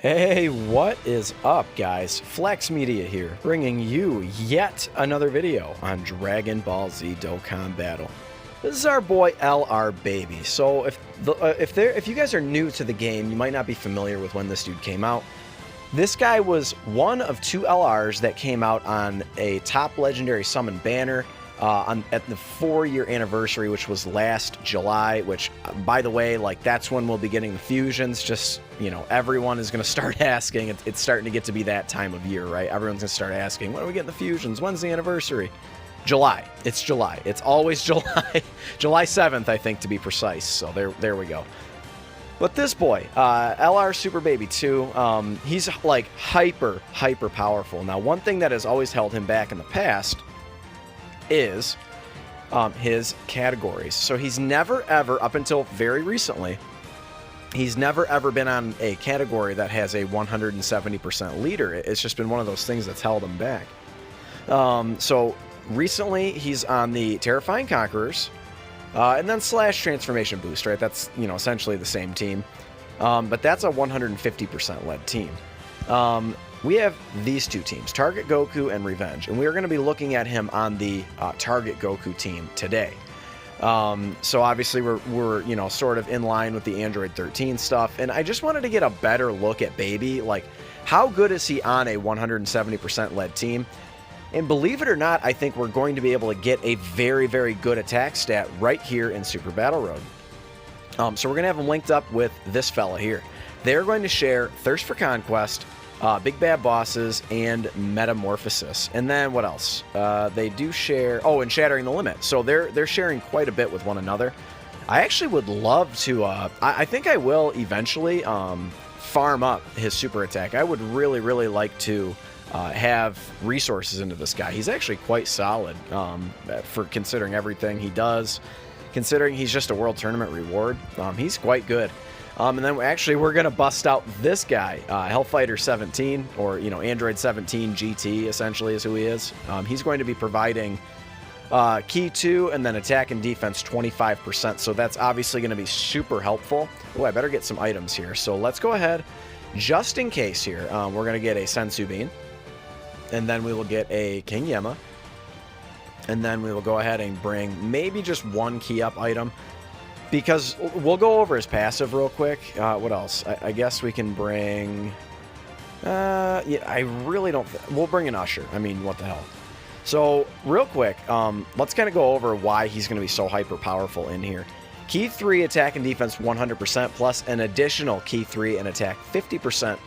Hey, what is up, guys? Flex Media here, bringing you yet another video on Dragon Ball Z Dokkan Battle. This is our boy LR Baby. So if you guys are new to the game, you might not be familiar with when this dude came out. This guy was one of two LRs that came out on a top legendary summon banner at the 4-year anniversary, which was last July, which, by the way, like, that's when we'll be getting the fusions. Just, you know, everyone is going to start asking. It's starting to get to be that time of year, right? Everyone's going to start asking, when are we getting the fusions? When's the anniversary? July. It's July. It's always July. July 7th, I think, to be precise. So there we go. But this boy, LR Super Baby 2, he's like hyper powerful. Now, one thing that has always held him back in the past is his categories. So he's never ever, up until very recently, he's never ever been on a category that has a 170% leader. It's just been one of those things that's held him back. So recently he's on the Terrifying Conquerors, and then slash Transformation Boost, right? That's, you know, essentially the same team. But that's a 150% led team. We have these two teams, Target Goku and Revenge, and we are going to be looking at him on the Target Goku team today. So obviously we're you know, sort of in line with the Android 13 stuff, and I just wanted to get a better look at Baby. Like, how good is he on a 170% led team? And believe it or not, I think we're going to be able to get a very good attack stat right here in Super Battle Road. So we're going to have him linked up with this fella here. They're going to share Thirst for Conquest, Big Bad Bosses, and Metamorphosis. And then what else? They do share... Oh, and Shattering the Limit. So they're sharing quite a bit with one another. I actually would love to... I think I will eventually farm up his super attack. I would really like to have resources into this guy. He's actually quite solid for considering everything he does. Considering he's just a World Tournament reward, he's quite good. And then actually we're going to bust out this guy, Hellfighter 17, or, you know, Android 17 GT, essentially, is who he is. He's going to be providing Key 2 and then attack and defense 25%, so that's obviously going to be super helpful. Oh, I better get some items here. So let's go ahead, just in case here, we're going to get a Sensu Bean, and then we will get a King Yema, and then we will go ahead and bring maybe just one key up item, because we'll go over his passive real quick. What else? I guess we can bring... yeah, I really don't... We'll bring an Usher. I mean, what the hell. So, real quick, let's kind of go over why he's going to be so hyper powerful in here. Key 3, attack and defense 100%, plus an additional Key 3 and attack 50%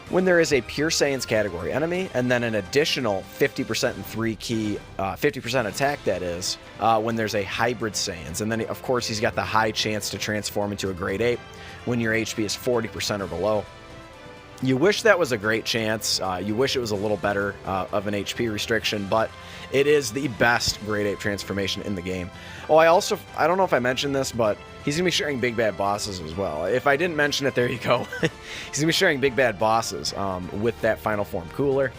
when there is a Pure Saiyans category enemy, and then an additional 50% and 3 key, 50% attack, that is, when there's a Hybrid Saiyans. And then, of course, he's got the high chance to transform into a Grade 8 when your HP is 40% or below. You wish that was a great chance. You wish it was a little better of an HP restriction, but it is the best Grade 8 transformation in the game. Oh, I don't know if I mentioned this, but he's going to be sharing Big Bad Bosses as well. If I didn't mention it, there you go. He's going to be sharing Big Bad Bosses with that Final Form cooler.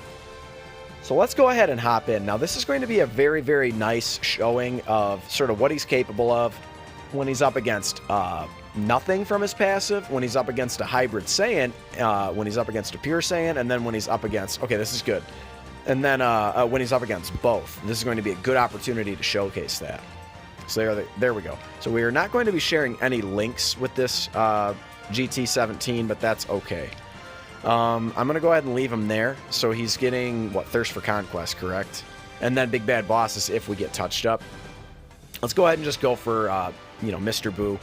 So let's go ahead and hop in. Now, this is going to be a very nice showing of sort of what he's capable of when he's up against nothing from his passive, when he's up against a Hybrid Saiyan, when he's up against a Pure Saiyan, and then when he's up against... Okay, this is good. And then when he's up against both. This is going to be a good opportunity to showcase that. So there we go. So we are not going to be sharing any links with this GT17, but that's okay. I'm going to go ahead and leave him there. So he's getting, what, Thirst for Conquest, correct? And then Big Bad Bosses if we get touched up. Let's go ahead and just go for, you know, Mr. Boo.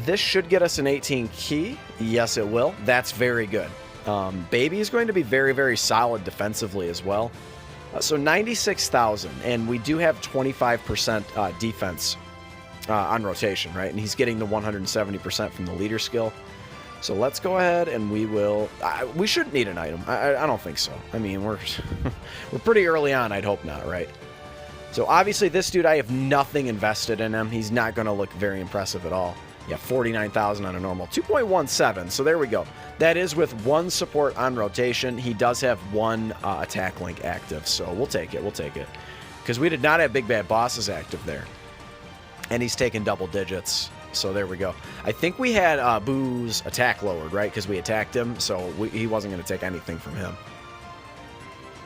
This should get us an 18 key. Yes, it will. That's very good. Baby is going to be very solid defensively as well. So 96,000, and we do have 25% defense on rotation, right? And he's getting the 170% from the leader skill. So let's go ahead and we will... we shouldn't need an item. I don't think so. I mean, we're pretty early on. I'd hope not, right? So obviously this dude, I have nothing invested in him. He's not going to look very impressive at all. Yeah, 49,000 on a normal. 2.17, so there we go. That is with one support on rotation. He does have one attack link active, so we'll take it. We'll take it. Because we did not have Big Bad Bosses active there. And he's taken double digits. So there we go. I think we had Boo's attack lowered, right? Because we attacked him, so he wasn't going to take anything from him.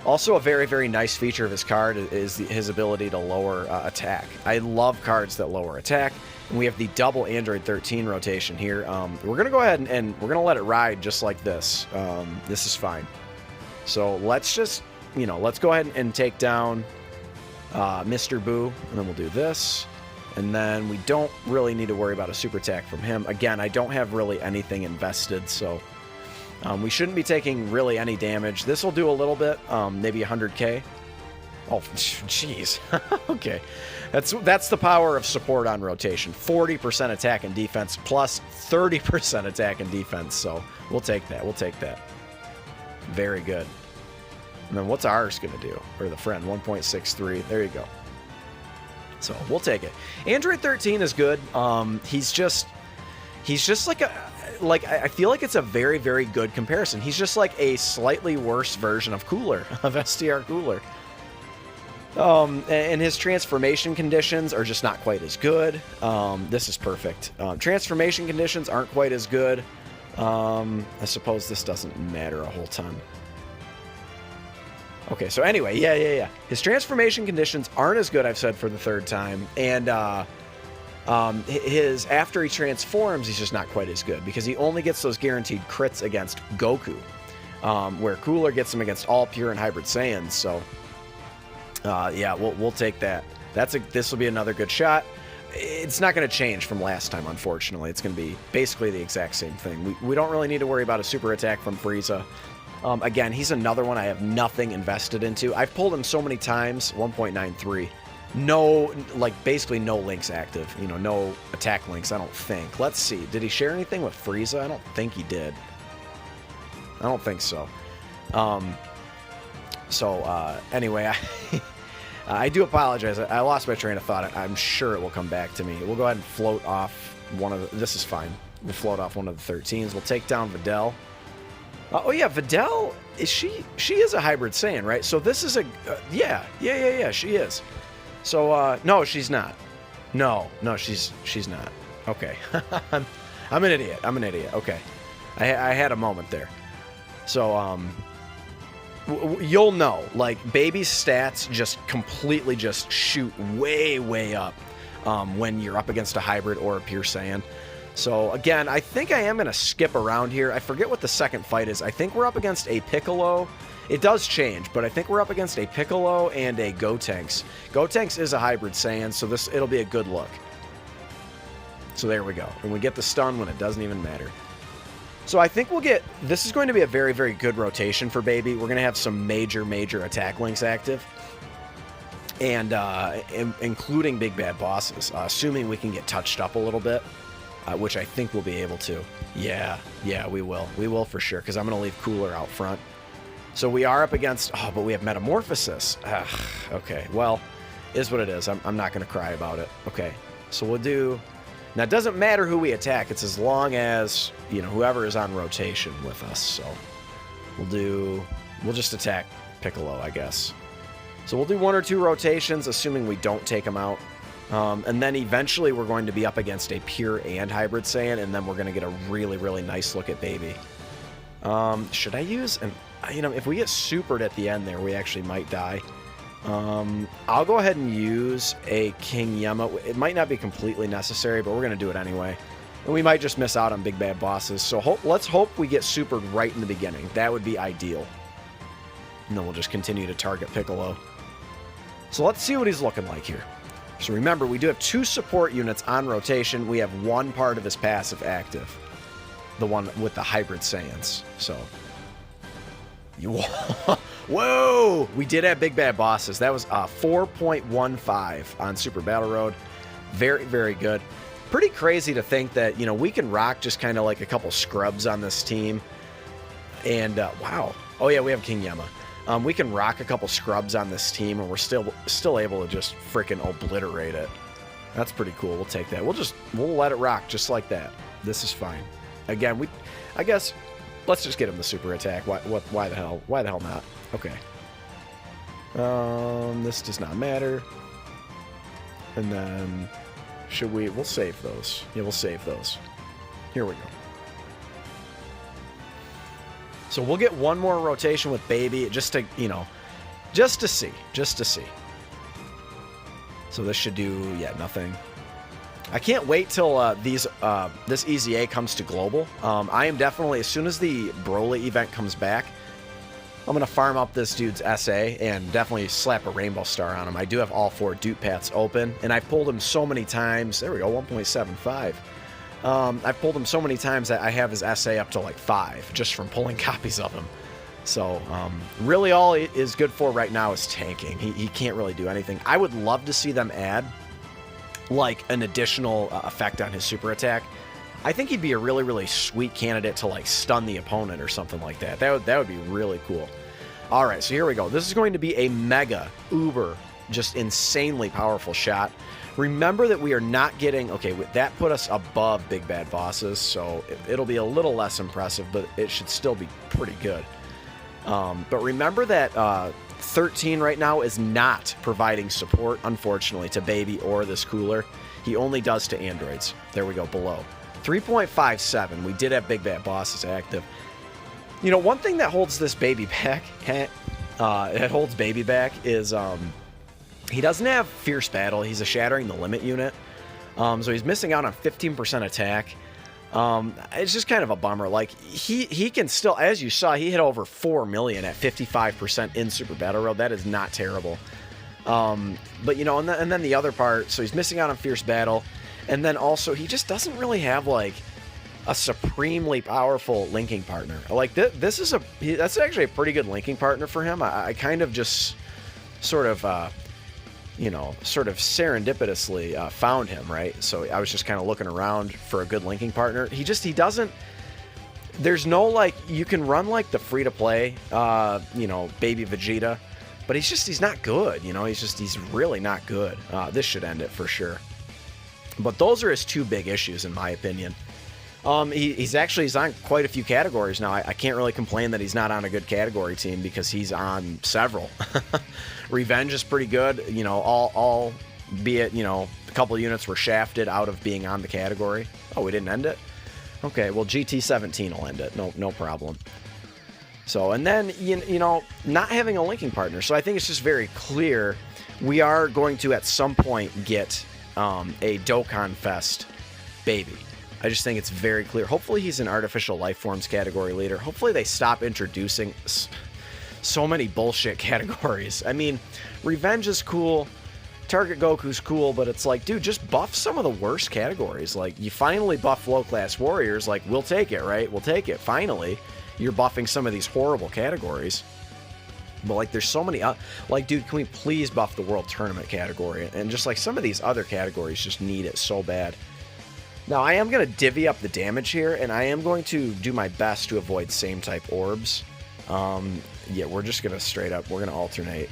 Also, a very, very nice feature of his card is his ability to lower attack. I love cards that lower attack. And we have the double Android 13 rotation here. We're going to go ahead and we're going to let it ride just like this. This is fine. So let's just, you know, let's go ahead and take down Mr. Boo. And then we'll do this. And then we don't really need to worry about a super attack from him. Again, I don't have really anything invested, so we shouldn't be taking really any damage. This will do a little bit, maybe 100k. Oh, jeez. Okay. That's the power of support on rotation. 40% attack and defense plus 30% attack and defense. So we'll take that. We'll take that. Very good. And then what's ours going to do? Or the friend, 1.63. There you go. So we'll take it. Android 13 is good. He's just like I feel like it's a very, very good comparison. He's just like a slightly worse version of Cooler, of STR Cooler. And his transformation conditions are just not quite as good. This is perfect. Transformation conditions aren't quite as good. I suppose this doesn't matter a whole ton. Okay, so anyway, yeah. His transformation conditions aren't as good, I've said for the third time. And his after he transforms, he's just not quite as good because he only gets those guaranteed crits against Goku, where Cooler gets them against all pure and hybrid Saiyans. So yeah, we'll take that. This will be another good shot. It's not going to change from last time, unfortunately. It's going to be basically the exact same thing. We don't really need to worry about a super attack from Frieza. Again, he's another one I have nothing invested into. I've pulled him so many times. 1.93. No, like basically no links active. You know, no attack links, I don't think. Let's see. Did he share anything with Frieza? I don't think he did. I don't think so. Anyway, I do apologize. I lost my train of thought. I'm sure it will come back to me. We'll go ahead and float off one of the... This is fine. We'll float off one of the 13s. We'll take down Videl. Oh yeah, Videl, she is a hybrid Saiyan, right? So this is a... yeah, she is. So, no, she's not. No, she's not. Okay. I'm an idiot. Okay. I had a moment there. So, you'll know, like, baby's stats just completely just shoot way, way up when you're up against a hybrid or a pure Saiyan. So, again, I think I am going to skip around here. I forget what the second fight is. I think we're up against a Piccolo. It does change, but I think we're up against a Piccolo and a Gotenks. Gotenks is a hybrid Saiyan, so it'll be a good look. So there we go. And we get the stun when it doesn't even matter. So I think this is going to be a very, very good rotation for Baby. We're going to have some major, major attack links active. And including big bad bosses, assuming we can get touched up a little bit, which I think we'll be able to. Yeah, we will. We will for sure, because I'm going to leave Cooler out front. So we are up against... Oh, but we have Metamorphosis. Ugh, okay, well, is what it is. I'm not going to cry about it. Okay, so we'll do... Now, it doesn't matter who we attack. It's as long as, you know, whoever is on rotation with us. So we'll just attack Piccolo, I guess. So we'll do 1 or 2 rotations, assuming we don't take him out. And then eventually we're going to be up against a pure and hybrid Saiyan, and then we're going to get a really, really nice look at Baby. Should I use... You know, if we get supered at the end there, we actually might die. I'll go ahead and use a King Yama. It might not be completely necessary, but we're going to do it anyway. And we might just miss out on big bad bosses. So let's hope we get supered right in the beginning. That would be ideal. And then we'll just continue to target Piccolo. So let's see what he's looking like here. So remember, we do have 2 support units on rotation. We have 1 part of his passive active. The one with the hybrid Saiyans. So... Whoa! We did have big bad bosses. That was 4.15 on Super Battle Road. Very, very good. Pretty crazy to think that, you know, we can rock just kind of like a couple scrubs on this team. And, wow. Oh, yeah, we have King Yama. We can rock a couple scrubs on this team, and we're still able to just freaking obliterate it. That's pretty cool. We'll take that. We'll let it rock just like that. This is fine. Again, I guess... Let's just get him the super attack. Why the hell? Why the hell not? Okay. This does not matter. And then Should we? We'll save those. Yeah, we'll save those. Here we go. So we'll get one more rotation with Baby, just to, you know, just to see. So this should do, yeah, nothing. I can't wait till this EZA comes to global. I am definitely, as soon as the Broly event comes back, I'm going to farm up this dude's SA and definitely slap a rainbow star on him. I do have all 4 dupe paths open, and I've pulled him so many times. There we go, 1.75. I've pulled him so many times that I have his SA up to like 5 just from pulling copies of him. So really all it is good for right now is tanking. He can't really do anything. I would love to see them add like an additional effect on his super attack. I think he'd be a really, really sweet candidate to like stun the opponent or something like that. That would be really cool. All right, so here we go. This is going to be a mega, uber, just insanely powerful shot. Remember that we are not getting, okay, that put us above big bad bosses, so it'll be a little less impressive, but it should still be pretty good. But remember that 13 right now is not providing support, unfortunately, to Baby or this cooler. He only does to androids. There we go, below. 3.57. We did have big bad bosses active. You know, one thing that holds this Baby back, it holds Baby back, is he doesn't have Fierce Battle. He's a Shattering the Limit unit. So he's missing out on 15% attack. It's just kind of a bummer. Like, he can still, as you saw, he hit over 4 million at 55% in Super Battle Road. That is not terrible. But, you know, and then the other part, so he's missing out on Fierce Battle. And then also, he just doesn't really have, like, a supremely powerful linking partner. Like, that's actually a pretty good linking partner for him. I kind of just sort of, you know, sort of serendipitously found him, right? So I was just kind of looking around for a good linking partner. He doesn't, there's no, like, you can run, like, the free-to-play, you know, Baby Vegeta, but he's not good, you know? He's really not good. This should end it for sure. But those are his 2 big issues, in my opinion. He's on quite a few categories now. I can't really complain that he's not on a good category team because he's on several. Revenge is pretty good, you know, albeit, you know, a couple units were shafted out of being on the category. Oh, we didn't end it? Okay, well, GT17 will end it. No problem. So, and then, you know, not having a linking partner. So I think it's just very clear we are going to, at some point, get a Dokkan Fest Baby. I just think it's very clear. Hopefully he's an artificial life forms category leader. Hopefully they stop introducing so many bullshit categories. I mean, Revenge is cool, Target Goku's cool, but it's like, dude, just buff some of the worst categories. Like, you finally buff low-class warriors, like, we'll take it, right? We'll take it. Finally, you're buffing some of these horrible categories. But, like, there's so many, like, dude, can we please buff the World Tournament category? And just, like, some of these other categories just need it so bad. Now, I am going to divvy up the damage here, and I am going to do my best to avoid same-type orbs. Yeah, we're just going to straight up, we're going to alternate.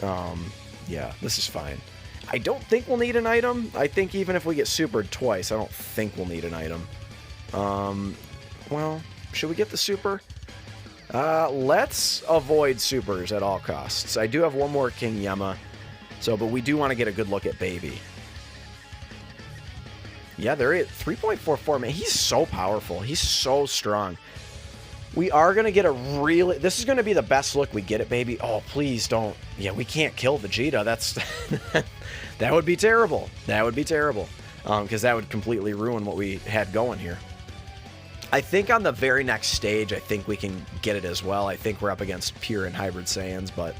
Yeah, this is fine. I don't think we'll need an item. I think even if we get supered twice, I don't think we'll need an item. Well, should we get the super? Let's avoid supers at all costs. I do have one more King Yama, but we do want to get a good look at Baby. Yeah, there is 3.44, man. He's so powerful. He's so strong. We are going to get a really... This is going to be the best look we get at Baby. Oh, please don't... Yeah, we can't kill Vegeta. That's... that would be terrible. That would be terrible. Because that would completely ruin what we had going here. I think on the very next stage, I think we can get it as well. I think we're up against Pure and Hybrid Saiyans, but...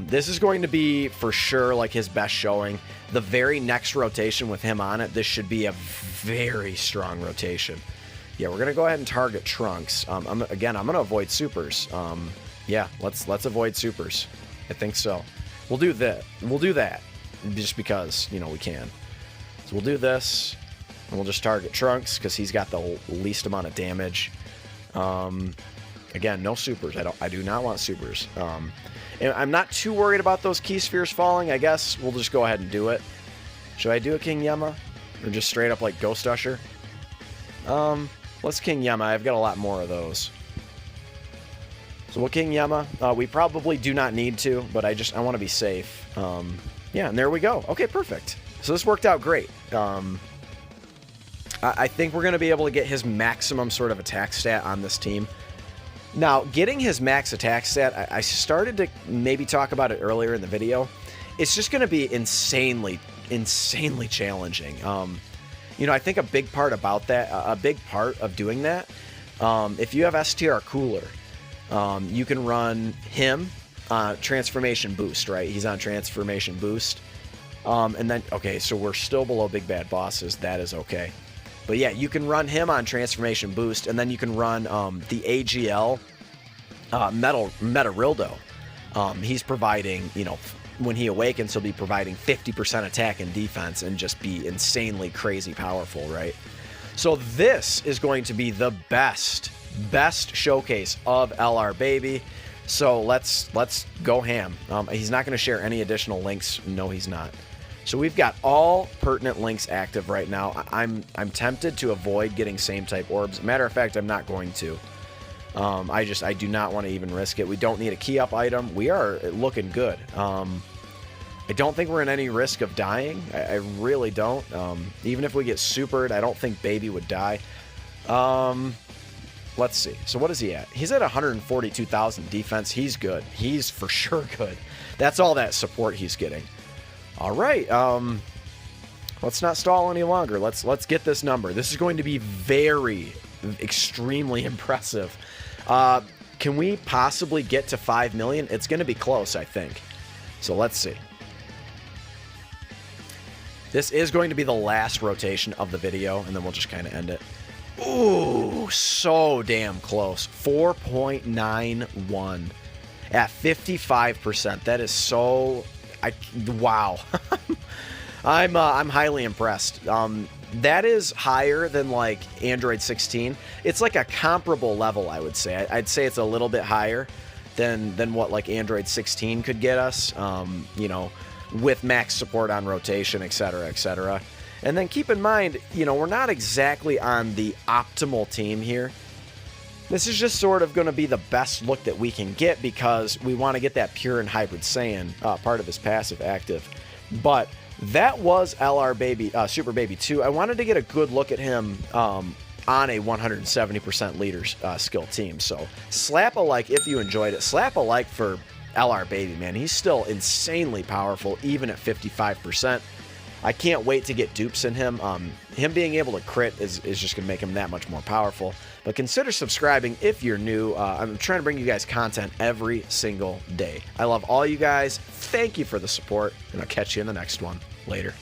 this is going to be, for sure, like his best showing. The very next rotation with him on it, this should be a very strong rotation. Yeah, we're going to go ahead and target Trunks. Again, I'm going to avoid supers. Yeah, let's avoid supers. I think so. We'll do that. We'll do that just because, you know, we can. So we'll do this, and we'll just target Trunks because he's got the least amount of damage. Again, no supers. I do not want supers. And I'm not too worried about those key spheres falling. I guess we'll just go ahead and do it. Should I do a King Yama? Or just straight up like Ghost Usher? Let's King Yama. I've got a lot more of those. So we'll King Yama. We probably do not need to, but I want to be safe. Yeah, and there we go. Okay, perfect. So this worked out great. I think we're going to be able to get his maximum sort of attack stat on this team. Now, getting his max attack stat, I started to maybe talk about it earlier in the video. It's just going to be insanely challenging. You know, I think a big part about that, a big part of doing that, if you have STR Cooler, you can run him Transformation Boost, right? He's on Transformation Boost. And then, okay, so we're still below Big Bad Bosses. That is okay. But yeah, you can run him on Transformation Boost, and then you can run the AGL Metarildo. He's providing, you know, when he awakens, he'll be providing 50% attack and defense and just be insanely crazy powerful, right? So this is going to be the best showcase of LR Baby. So let's go ham. He's not going to share any additional links. No, he's not. So we've got all pertinent links active right now. I'm tempted to avoid getting same type orbs. Matter of fact, I'm not going to. I do not want to even risk it. We don't need a key up item. We are looking good. I don't think we're in any risk of dying. I really don't. Even if we get supered, I don't think Baby would die. Let's see. So what is he at? He's at 142,000 defense. He's good. He's for sure good. That's all that support he's getting. All right. Let's not stall any longer. Let's get this number. This is going to be extremely impressive. Can we possibly get to 5 million? It's going to be close, I think. So let's see. This is going to be the last rotation of the video, and then we'll just kind of end it. Ooh, so damn close. 4.91 at 55%. That is so... wow. I'm highly impressed. That is higher than like Android 16. It's like a comparable level, I would say. I'd say it's a little bit higher than what like Android 16 could get us. You know, with max support on rotation, etc., etc. And then keep in mind, you know, we're not exactly on the optimal team here. This is just sort of going to be the best look that we can get because we want to get that pure and hybrid Saiyan part of his passive active. But that was LR Baby, Super Baby 2. I wanted to get a good look at him on a 170% leader skill team. So slap a like if you enjoyed it. Slap a like for LR Baby, man. He's still insanely powerful, even at 55%. I can't wait to get dupes in him. Him being able to crit is just going to make him that much more powerful. But consider subscribing if you're new. I'm trying to bring you guys content every single day. I love all you guys. Thank you for the support, and I'll catch you in the next one. Later.